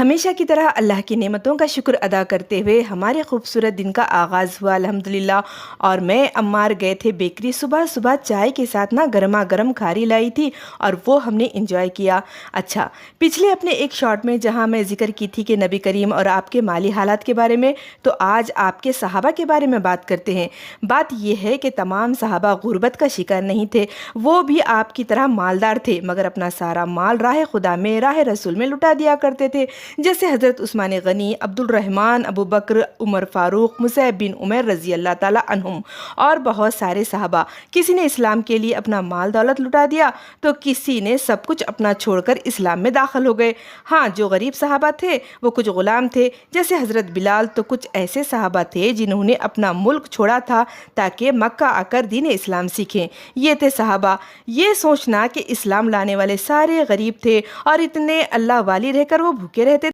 ہمیشہ کی طرح اللہ کی نعمتوں کا شکر ادا کرتے ہوئے ہمارے خوبصورت دن کا آغاز ہوا الحمدللہ۔ اور میں عمار گئے تھے بیکری، صبح صبح چائے کے ساتھ گرما گرم کھاری لائی تھی اور وہ ہم نے انجوائے کیا۔ اچھا، پچھلے اپنے ایک شارٹ میں جہاں میں ذکر کی تھی کہ نبی کریم اور آپ کے مالی حالات کے بارے میں، تو آج آپ کے صحابہ کے بارے میں بات کرتے ہیں۔ بات یہ ہے کہ تمام صحابہ غربت کا شکار نہیں تھے، وہ بھی آپ کی طرح مالدار تھے، مگر اپنا سارا مال راہ خدا میں، راہ رسول میں لٹا دیا کرتے تھے، جیسے حضرت عثمان غنی، عبد الرحمن، ابو بکر، عمر فاروق، مصعب بن عمیر رضی اللہ تعالی عنہم اور بہت سارے صحابہ۔ کسی نے اسلام کے لیے اپنا مال دولت لٹا دیا تو کسی نے سب کچھ اپنا چھوڑ کر اسلام میں داخل ہو گئے۔ ہاں، جو غریب صحابہ تھے وہ کچھ غلام تھے، جیسے حضرت بلال، تو کچھ ایسے صحابہ تھے جنہوں نے اپنا ملک چھوڑا تھا تاکہ مکہ آ کر دین اسلام سیکھیں۔ یہ تھے صحابہ۔ یہ سوچنا کہ اسلام لانے والے سارے غریب تھے اور اتنے اللہ والی رہ کر وہ بھوکے رہ